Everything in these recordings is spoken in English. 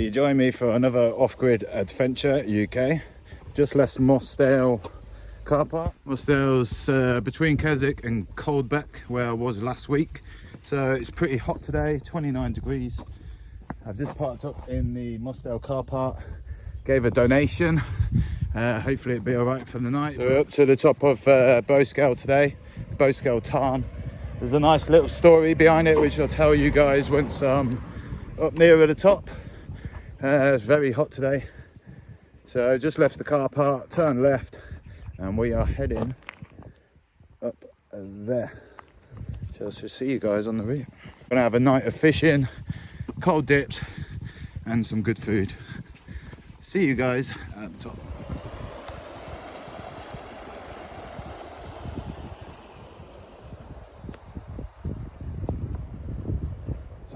you join me for another off-grid adventure UK. Just left Bowscale car park. Bowscale's between Keswick and Coldbeck, where I was last week. So it's pretty hot today, 29 degrees. I've just parked up in the Bowscale car park, gave a donation. Hopefully it'll be all right for the night. So we're up to the top of Bowscale today, Bowscale Tarn. There's a nice little story behind it, which I'll tell you guys once I'm up nearer the top. It's very hot today. So I just left the car park, turned left, and we are heading up there. So I'll see you guys on the route. Gonna have a night of fishing, cold dips, and some good food. See you guys at the top.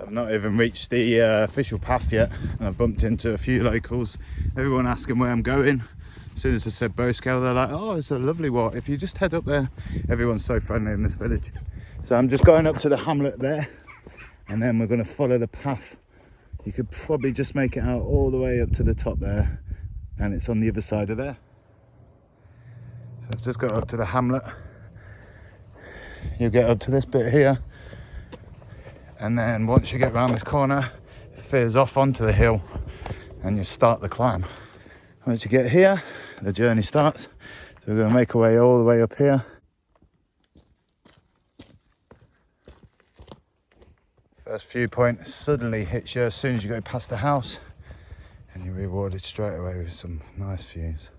I've not even reached the official path yet, and I've bumped into a few locals. Everyone asking where I'm going. As soon as I said Bowscale, they're like, oh, it's a lovely walk. If you just head up there, everyone's so friendly in this village. So I'm just going up to the hamlet there, and then we're going to follow the path. You could probably just make it out all the way up to the top there, and it's on the other side of there. So I've just got up to the hamlet. You'll get up to this bit here, and then once you get around this corner, it veers off onto the hill and you start the climb. Once you get here, the journey starts. So we're going to make our way all the way up here. First viewpoint suddenly hits you as soon as you go past the house, and you're rewarded straight away with some nice views.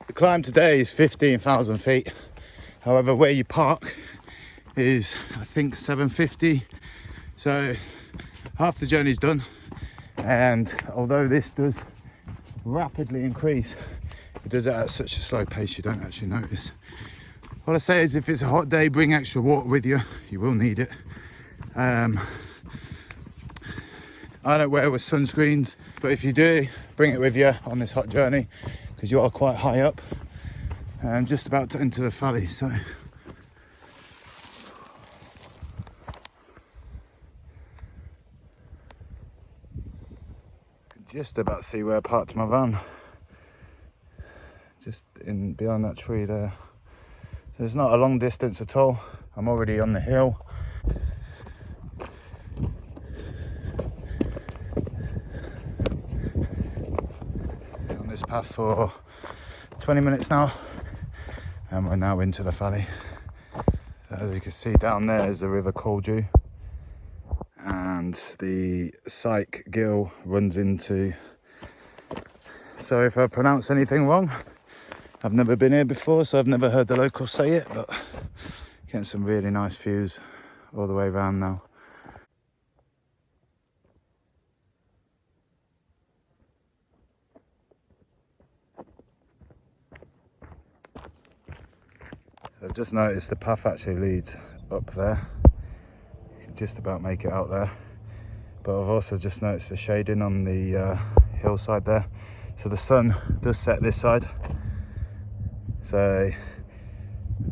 The climb today is 15,000 feet. However, where you park is, I think, 750. So half the journey's done. And although this does rapidly increase, it does it at such a slow pace you don't actually notice. What I say is, if it's a hot day, bring extra water with you. You will need it. I don't wear with sunscreens, but if you do, bring it with you on this hot journey, because you are quite high up. I'm just about to enter the valley, so just about to see where I parked my van, just in behind that tree there. So it's not a long distance at all. I'm already on the hill. On this path for 20 minutes now, and we're now into the valley. So as you can see down there is the river Coldew, and the Syke Gill runs into. Sorry if I pronounce anything wrong. I've never been here before, so I've never heard the locals say it, but getting some really nice views all the way around now. I've just noticed the path actually leads up there. You can just about make it out there. But I've also just noticed the shading on the hillside there. So the sun does set this side. So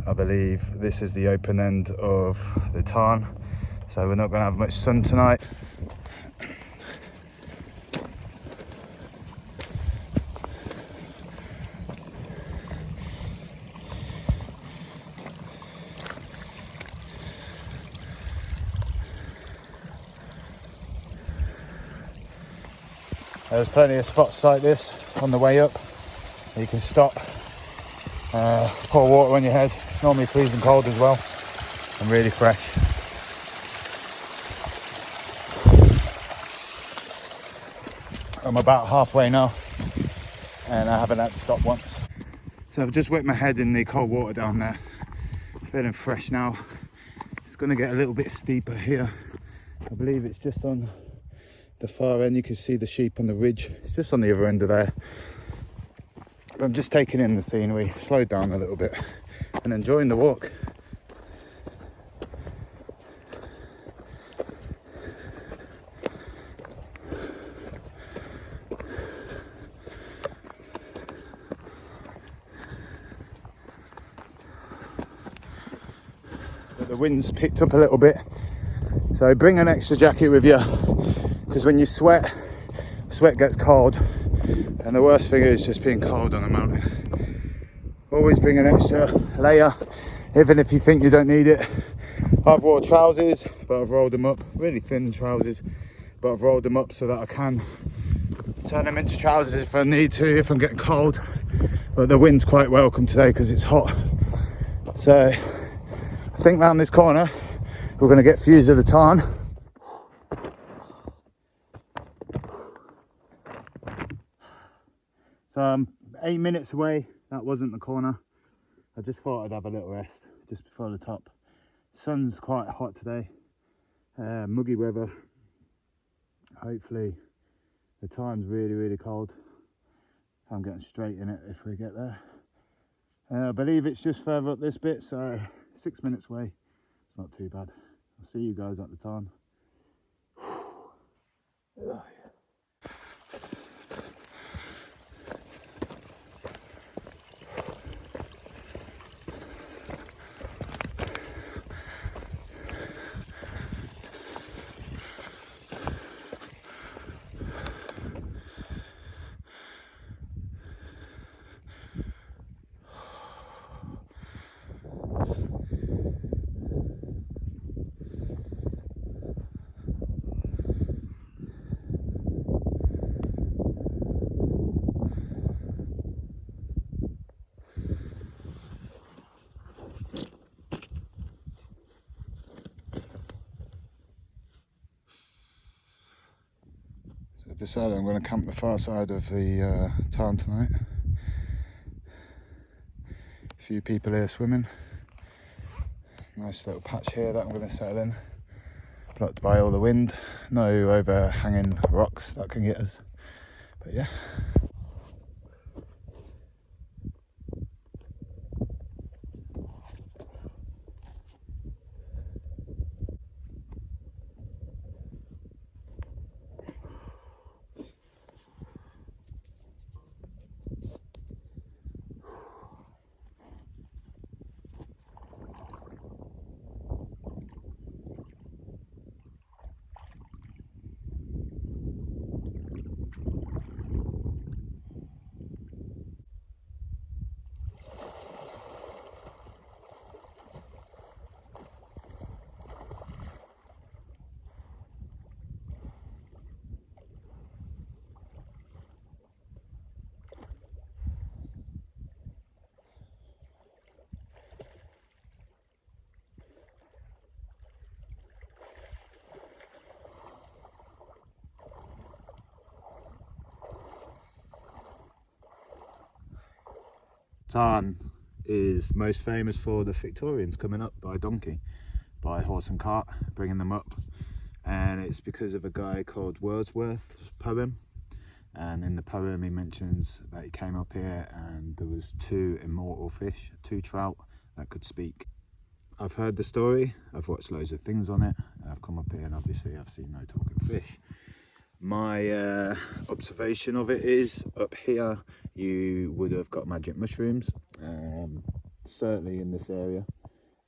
I believe this is the open end of the tarn. So we're not going to have much sun tonight. There's plenty of spots like this on the way up. You can stop, pour water on your head. It's normally freezing cold as well, and really fresh. I'm about halfway now, and I haven't had to stop once. So I've just wet my head in the cold water down there. Feeling fresh now. It's going to get a little bit steeper here. I believe it's just on the far end. You can see the sheep on the ridge. It's just on the other end of there. I'm just taking in the scenery, slowed down a little bit, and enjoying the walk. the wind's picked up a little bit. So bring an extra jacket with you, because when you sweat gets cold, and the worst thing is just being cold on a mountain. Always bring an extra layer, even if you think you don't need it. I've wore trousers, but I've rolled them up, really thin trousers, but I've rolled them up so that I can turn them into trousers if I need to, if I'm getting cold. But the wind's quite welcome today because it's hot. So I think round this corner we're going to get views of the Tarn. So I'm 8 minutes away. That wasn't the corner. I just thought I'd have a little rest just before the top. Sun's quite hot today, muggy weather. Hopefully the Tarn's really cold. I'm getting straight in it if we get there. I believe it's just further up this bit, so 6 minutes away. It's not too bad. I'll see you guys at the Tarn. Decided I'm going to camp the far side of the Tarn tonight. A few people here swimming. Nice little patch here that I'm going to settle in. Blocked by all the wind. No overhanging rocks that can get us. But yeah. Tarn is most famous for the Victorians coming up by donkey, by horse and cart, bringing them up, and it's because of a guy called Wordsworth's poem. And in the poem he mentions that he came up here and there was two immortal fish, two trout that could speak. I've heard the story, I've watched loads of things on it, I've come up here and obviously I've seen no talking fish. My observation of it is, up here you would have got magic mushrooms, certainly in this area,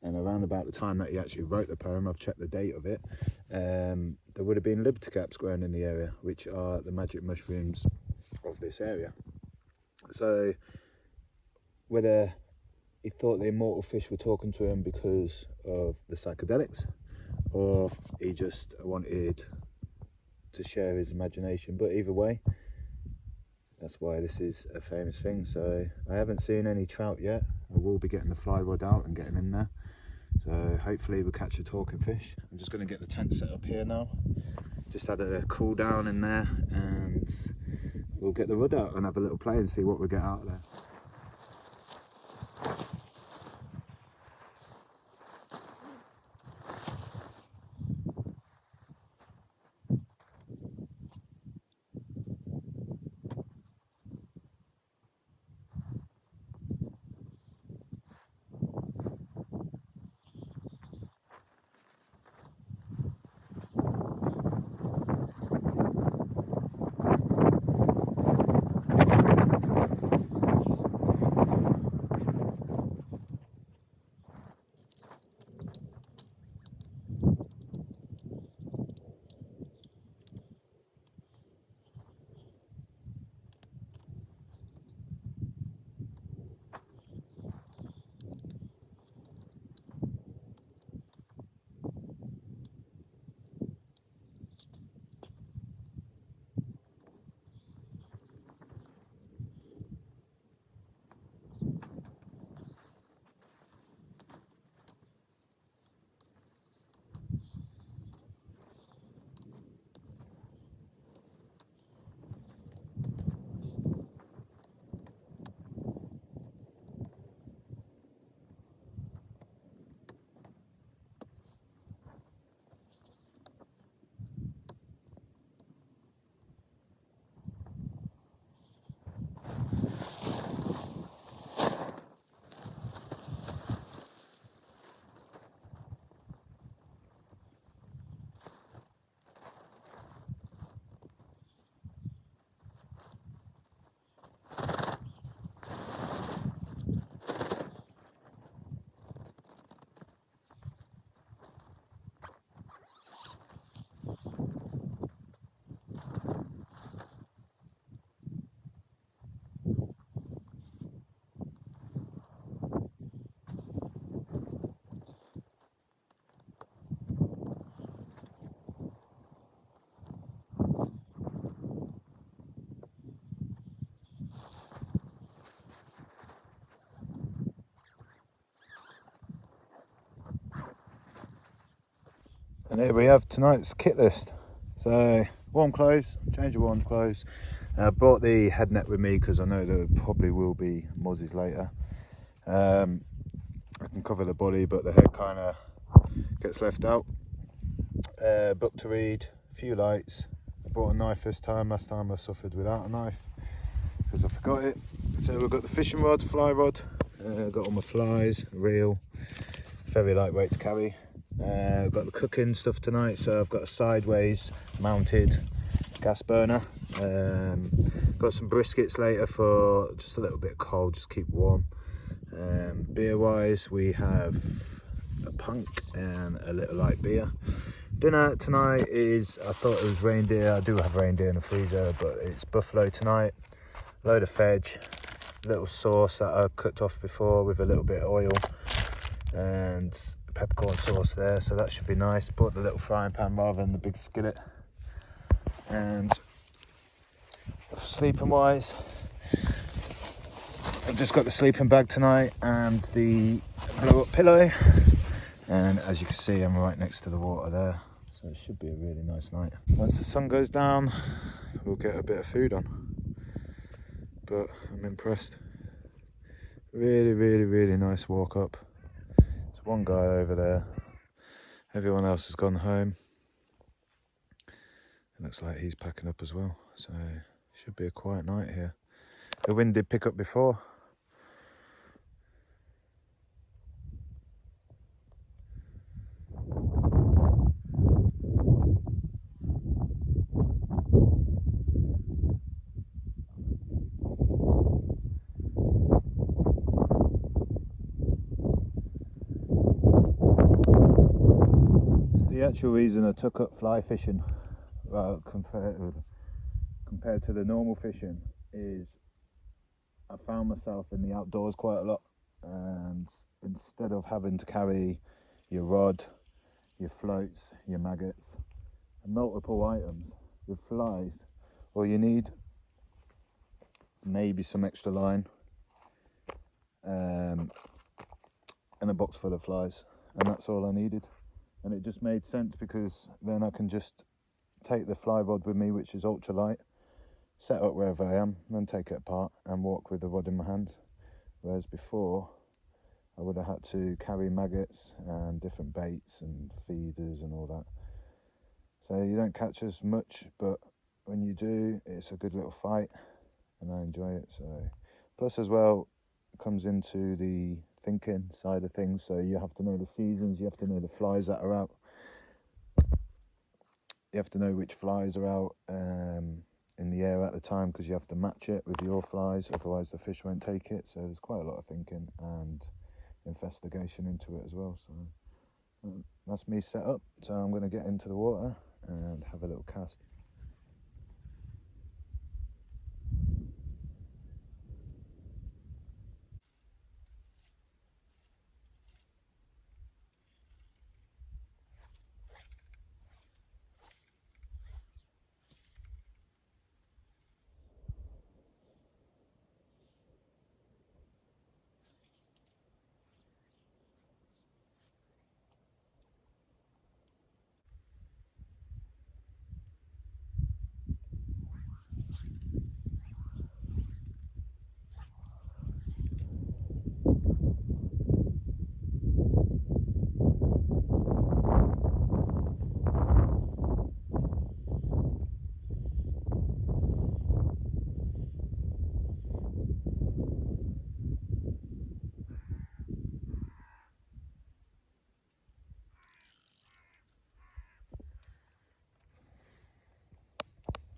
and around about the time that he actually wrote the poem, I've checked the date of it, there would have been liberty caps growing in the area, which are the magic mushrooms of this area. So whether he thought the immortal fish were talking to him because of the psychedelics, or he just wanted to share his imagination, but either way, that's why this is a famous thing. So I haven't seen any trout yet. I will be getting the fly rod out and getting in there, so hopefully we'll catch a talking fish. I'm just going to get the tent set up here now, just had a cool down in there, and we'll get the rod out and have a little play and see what we get out of there. And here we have tonight's kit list. So warm clothes, change of warm clothes. I brought the head net with me because I know there probably will be mozzies later. I can cover the body, but the head kind of gets left out. Book to read, a few lights. I brought a knife this time. Last time I suffered without a knife because I forgot it. So we've got the fishing rod, fly rod. Got all my flies, reel, very lightweight to carry. I've got the cooking stuff tonight, so I've got a sideways mounted gas burner. Got some briskets later for just a little bit cold, just keep warm. Beer wise, we have a punk and a little light beer. Dinner tonight is, I thought it was reindeer. I do have reindeer in the freezer, but it's buffalo tonight. Load of veg, little sauce that I cooked off before with a little bit of oil, and peppercorn sauce there, so that should be nice. Bought the little frying pan rather than the big skillet. And sleeping wise, I've just got the sleeping bag tonight and the blow up pillow, and as you can see I'm right next to the water there, so it should be a really nice night. Once the sun goes down we'll get a bit of food on, but I'm impressed. Really nice walk up. There's one guy over there, everyone else has gone home. It looks like he's packing up as well, so should be a quiet night here. The wind did pick up before. The actual reason I took up fly fishing compared to the normal fishing is I found myself in the outdoors quite a lot, and instead of having to carry your rod, your floats, your maggots and multiple items with flies, all you need maybe some extra line and a box full of flies, and that's all I needed. And it just made sense because then I can just take the fly rod with me, which is ultra light, set up wherever I am, then take it apart and walk with the rod in my hand. Whereas before I would have had to carry maggots and different baits and feeders and all that. So you don't catch as much, but when you do, it's a good little fight and I enjoy it. So plus as well, it comes into the thinking side of things, so you have to know the seasons, you have to know the flies that are out, you have to know which flies are out in the air at the time, because you have to match it with your flies, otherwise the fish won't take it. So there's quite a lot of thinking and investigation into it as well. So that's me set up, so I'm going to get into the water and have a little cast.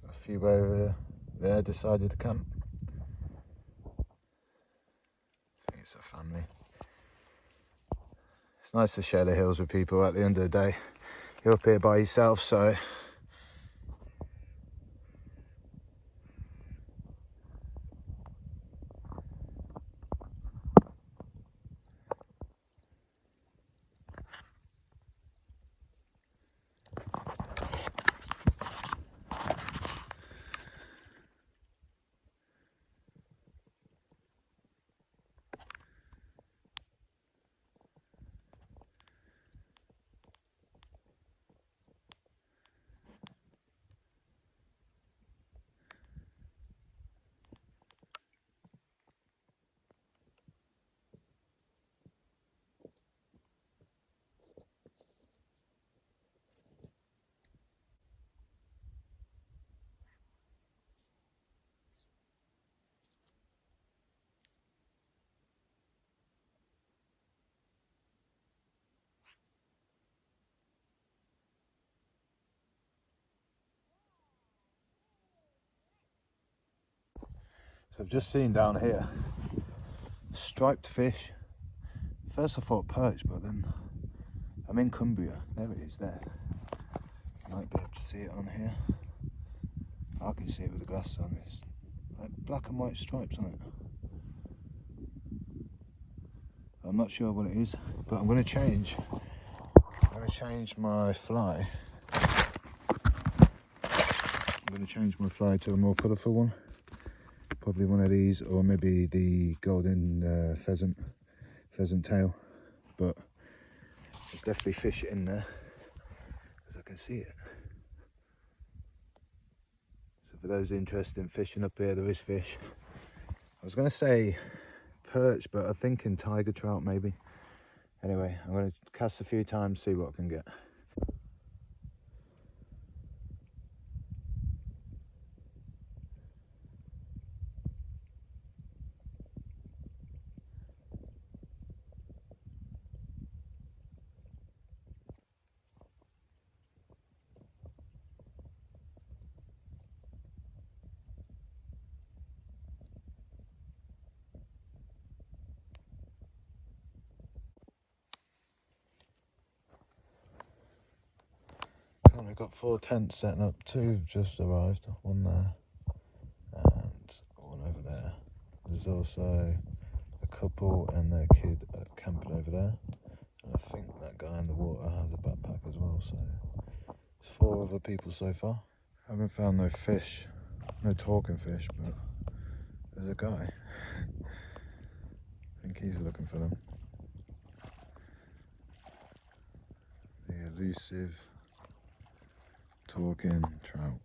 A few over there decided to camp. I think it's a family. It's nice to share the hills with people. At the end of the day, you're up here by yourself, so So I've just seen down here striped fish. First I thought perch, but then I'm in Cumbria. There it is there. You might be able to see it on here. I can see it with the glasses on. It's like black and white stripes on it. I'm not sure what it is, but I'm going to change. I'm going to change my fly. I'm going to change my fly to a more colourful one. Probably one of these, or maybe the golden pheasant tail. But there's definitely fish in there, because I can see it. So for those interested in fishing up here, there is fish. I was going to say perch, but I'm thinking tiger trout maybe. Anyway, I'm going to cast a few times, see what I can get. We've got 4 tents setting up. 2 just arrived, one there and one over there. There's also a couple and their kid camping over there, and I think that guy in the water has a backpack as well. So there's 4 other people so far. I haven't found no fish, no talking fish, but there's a guy. I think he's looking for them. The elusive talking trout.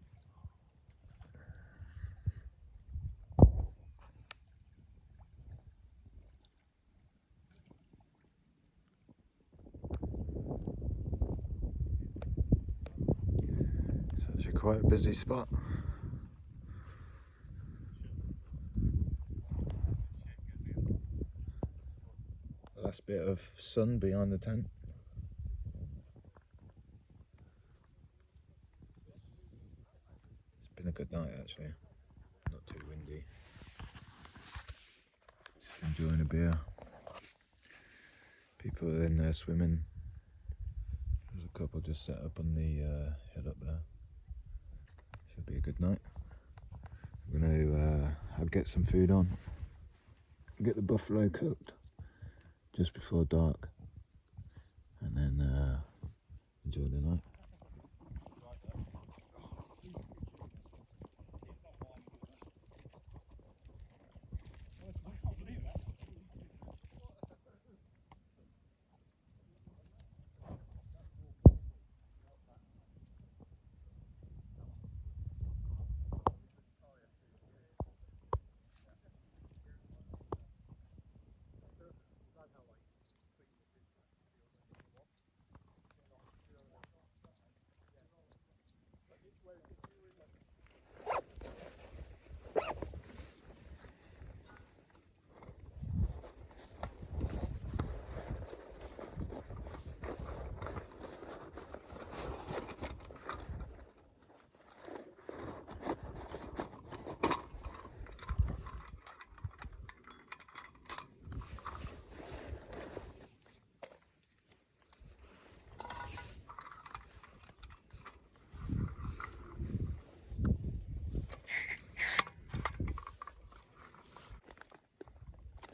It's actually quite a busy spot. Last bit of sun behind the tent. It's been a good night actually, not too windy. Just enjoying a beer. People are in there swimming. There's a couple just set up on the hill up there. Should be a good night. I'm going to get some food on, get the buffalo cooked just before dark, and then enjoy the night.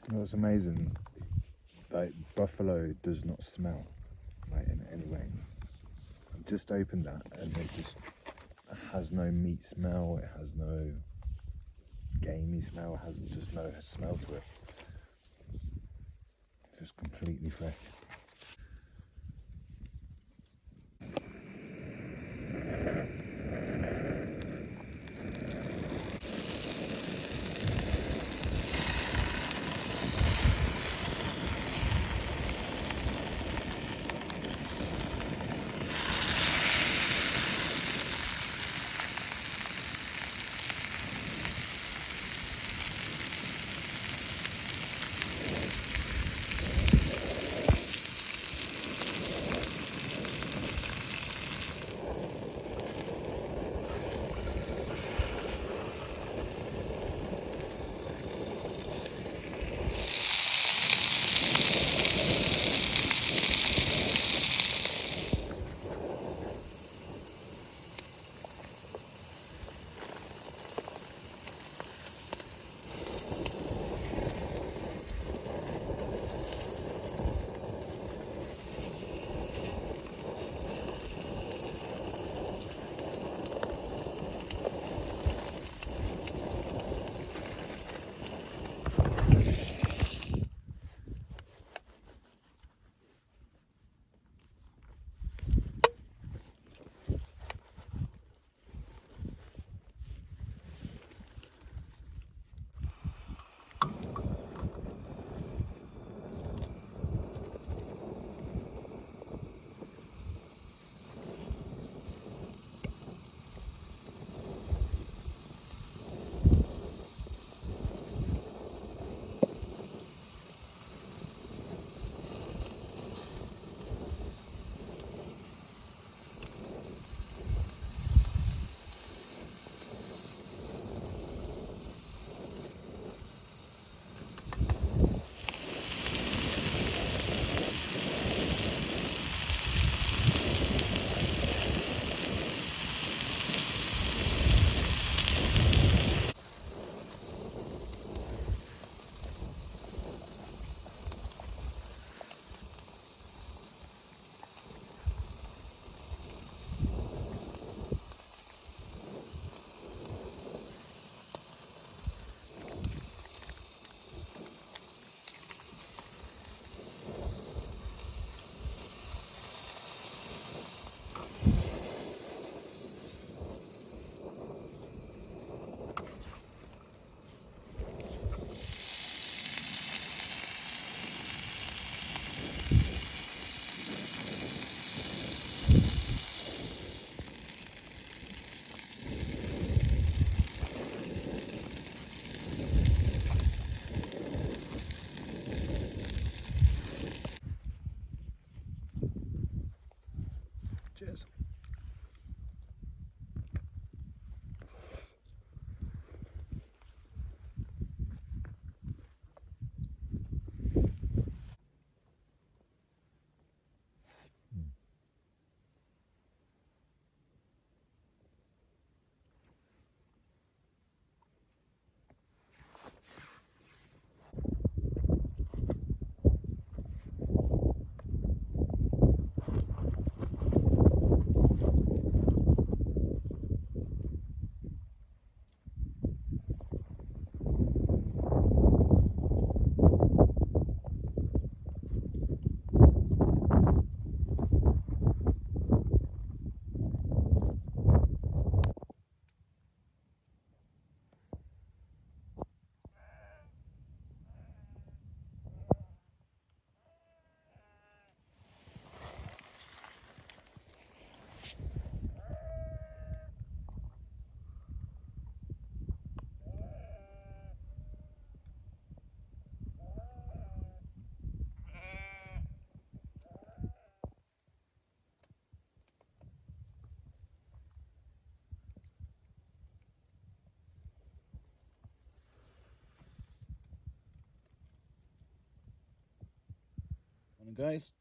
You know, it's amazing, like buffalo does not smell like in any way. I've just opened that and it just has no meat smell, it has no gamey smell, it has just no smell to it. Just completely fresh. Cheers. Morning guys,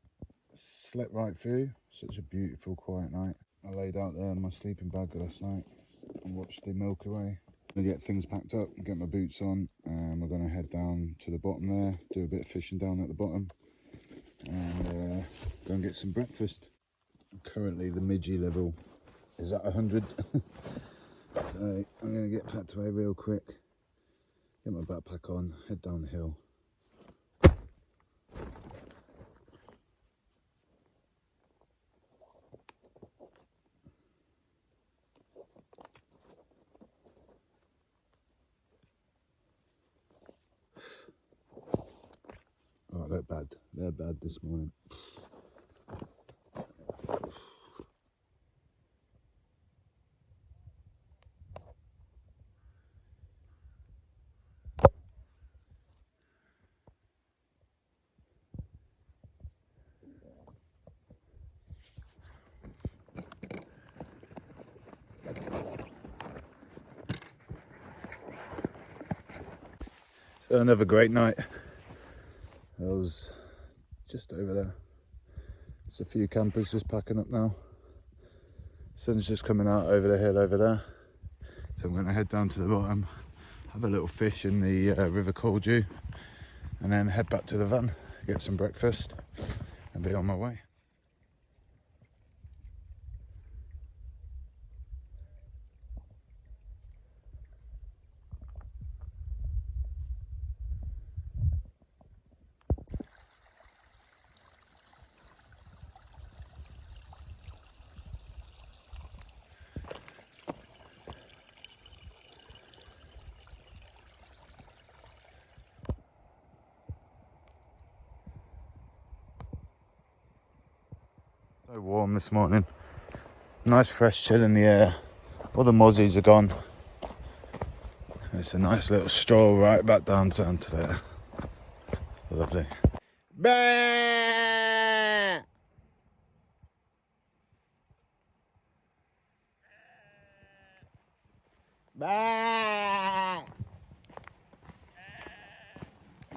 slept right through. Such a beautiful quiet night. I laid out there in my sleeping bag last night and watched the Milky Way. I'm gonna get things packed up, get my boots on, and we're gonna head down to the bottom there, do a bit of fishing down at the bottom, and go and get some breakfast. Currently the midgie level is at 100, so I'm gonna get packed away real quick, get my backpack on, head down the hill. Oh, they're bad this morning. Another great night. I was just over there. There's a few campers just packing up now. Sun's just coming out over the hill over there. So I'm going to head down to the bottom, have a little fish in the River Coldew, and then head back to the van, get some breakfast, and be on my way. So warm this morning. Nice fresh chill in the air. All the mozzies are gone. It's a nice little stroll right back down to there. Lovely. Bah! Bah!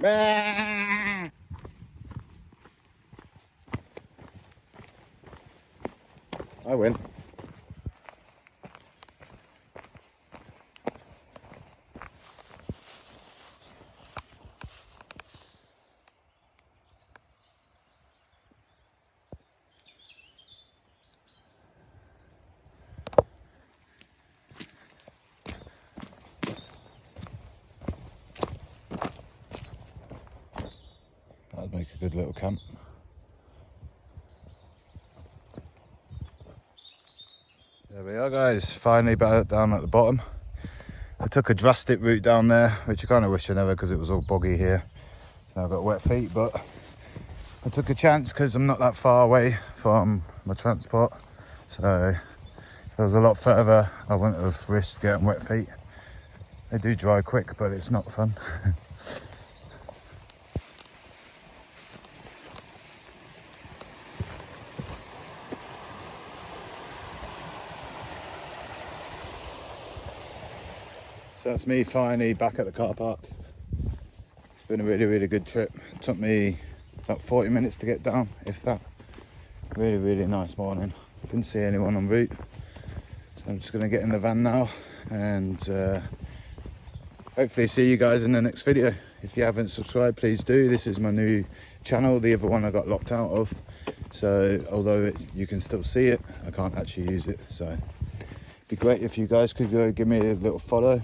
Bah! I win. That'd make a good little camp. There we are guys, finally back down at the bottom. I took a drastic route down there, which I kind of wish I never, because it was all boggy here. So I've got wet feet, but I took a chance because I'm not that far away from my transport. So if I was a lot further, I wouldn't have risked getting wet feet. They do dry quick, but it's not fun. So that's me finally back at the car park. It's been a really good trip. It took me about 40 minutes to get down, if that. Really nice morning. Didn't see anyone en route. So I'm just gonna get in the van now and hopefully see you guys in the next video. If you haven't subscribed, please do. This is my new channel. The other one I got locked out of. So although you can still see it, I can't actually use it. So it'd be great if you guys could go give me a little follow